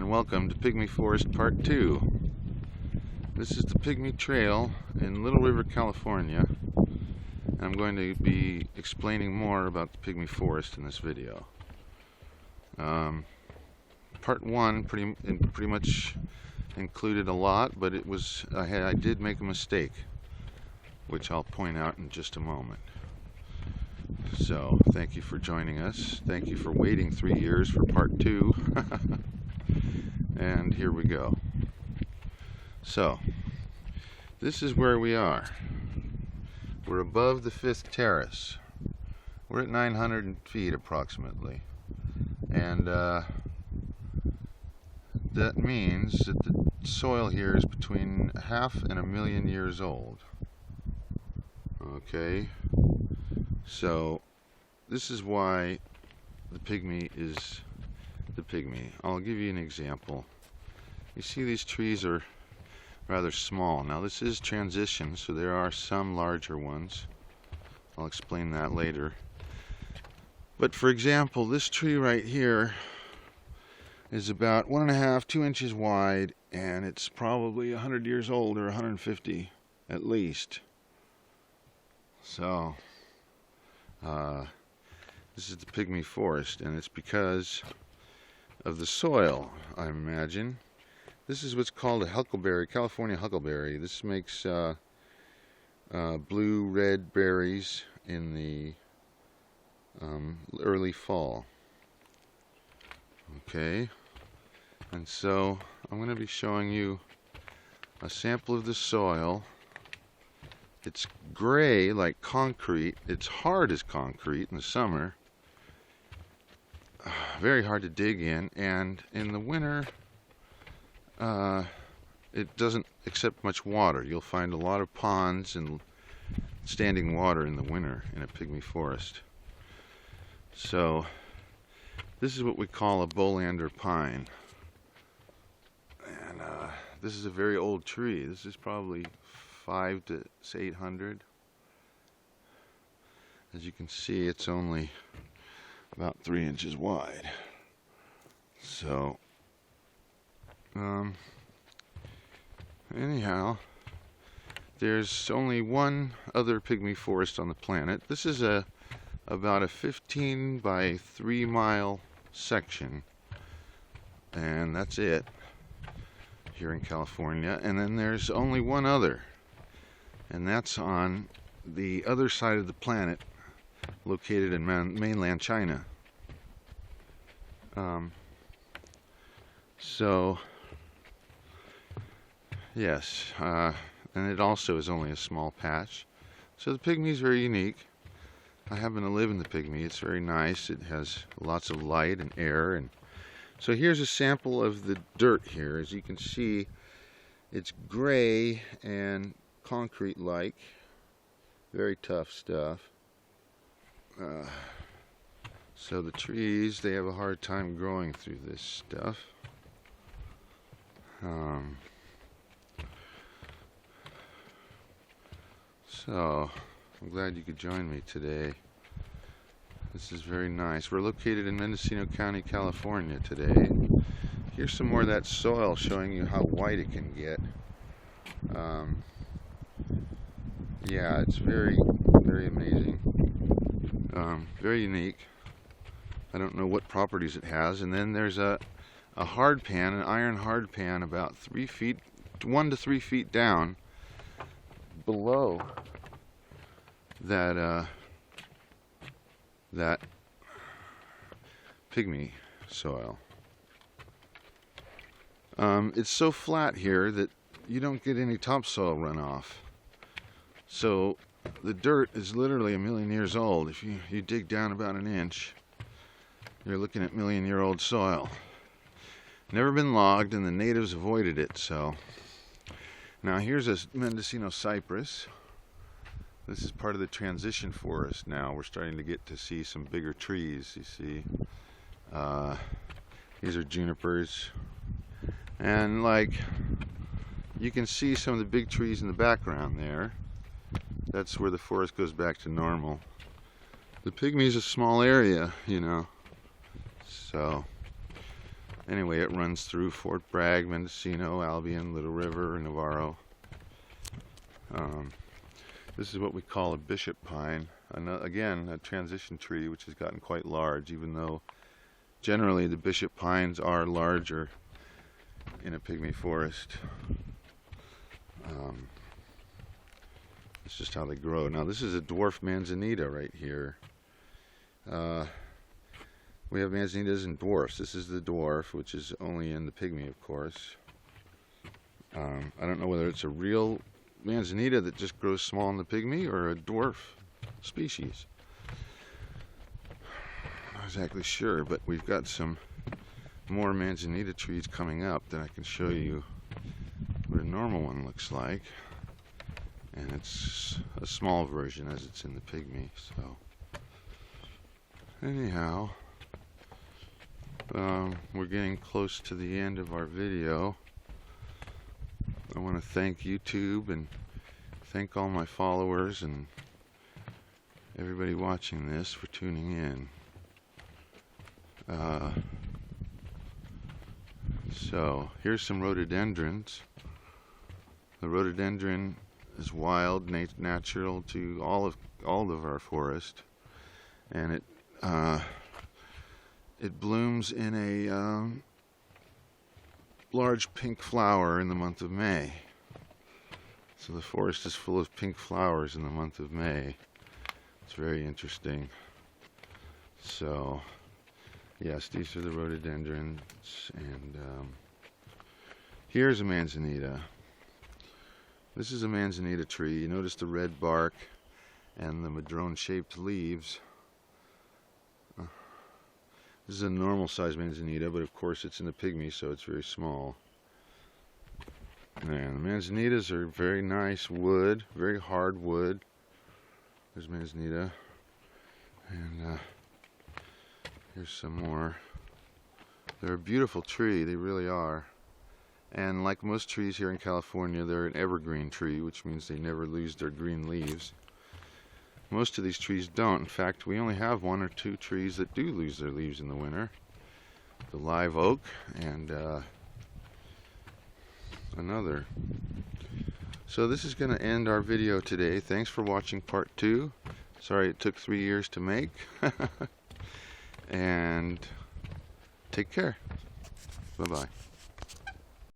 and welcome to Pygmy Forest Part 2. This is the Pygmy Trail in Little River, California. I'm going to be explaining more about the Pygmy Forest in this video. Part 1 pretty much included a lot, but I did make a mistake, which I'll point out in just a moment. So, thank you for joining us. Thank you for waiting 3 years for Part 2. And here we go. So, this is where we are. We're above the 5th terrace. We're at 900 feet approximately. And that means that the soil here is between 500 and 1 million years old. Okay? So, this is why the pygmy is the pygmy. I'll give you an example. You see these trees are rather small. Now this is transition, so there are some larger ones. I'll explain that later. But for example, this tree right here is about 1.5 to 2 inches wide, and it's probably 100 years old, or 150 at least. So this is the Pygmy Forest, and it's because of the soil, I imagine. This is what's called a huckleberry, California huckleberry. This makes blue-red berries in the early fall. Okay, and so I'm going to be showing you a sample of the soil. It's gray like concrete. It's hard as concrete in the summer. Very hard to dig in, and in the winter it doesn't accept much water. You'll find a lot of ponds and standing water in the winter in a pygmy forest. So this is what we call a Bolander pine, and this is a very old tree. This is probably 500 to 800. As you can see, it's only about 3 inches wide. So anyhow, there's only one other pygmy forest on the planet. This is about a 15 by 3 mile section, and that's it here in California. And then there's only one other, and that's on the other side of the planet, located in mainland China. So yes, and it also is only a small patch. So the pygmy is very unique. I happen to live in the pygmy. It's very nice. It has lots of light and air. And so here's a sample of the dirt here. As you can see, it's gray and concrete-like. Very tough stuff. So the trees, they have a hard time growing through this stuff. So, I'm glad you could join me today. This is very nice. We're located in Mendocino County, California today. Here's some more of that soil showing you how white it can get. Yeah, it's very, very amazing. Very unique. I don't know what properties it has. And then there's a hard pan, an iron hard pan, about 3 feet, 1 to 3 feet down below that pygmy soil. It's so flat here that you don't get any topsoil runoff. So the dirt is literally 1 million years old. If you dig down about 1 inch, you're looking at 1 million year old soil. Never been logged, and the natives avoided it. So now here's a Mendocino cypress. This is part of the transition forest now. We're starting to get to see some bigger trees. You see, these are junipers, and like you can see some of the big trees in the background there. That's where the forest goes back to normal. The pygmy is a small area, you know. So Anyway, it runs through Fort Bragg, Mendocino, Albion, Little River, Navarro. This is what we call a bishop pine. Again, a transition tree which has gotten quite large, even though generally the bishop pines are larger in a pygmy forest. It's just how they grow. Now this is a dwarf manzanita right here. We have manzanitas and dwarfs. This is the dwarf, which is only in the pygmy, of course. I don't know whether it's a real manzanita that just grows small in the pygmy or a dwarf species. Not exactly sure, but we've got some more manzanita trees coming up that I can show you what a normal one looks like. And it's a small version as it's in the pygmy. So anyhow, we're getting close to the end of our video. I want to thank YouTube and thank all my followers and everybody watching this for tuning in. So here's some rhododendrons. The rhododendron is wild, natural to all of our forest, and it blooms in a large pink flower in the month of May. So the forest is full of pink flowers in the month of May. It's very interesting. So yes, these are the rhododendrons, and here's a manzanita. This is a manzanita tree. You notice the red bark and the madrone-shaped leaves. This is a normal size manzanita, but of course it's in the pygmy, so it's very small. And the manzanitas are very nice wood, very hard wood. There's manzanita. And here's some more. They're a beautiful tree, they really are. And like most trees here in California, they're an evergreen tree, which means they never lose their green leaves. Most of these trees don't. In fact, we only have 1 or 2 trees that do lose their leaves in the winter. The live oak and another. So this is going to end our video today. Thanks for watching part 2. Sorry it took 3 years to make. And take care. Bye-bye.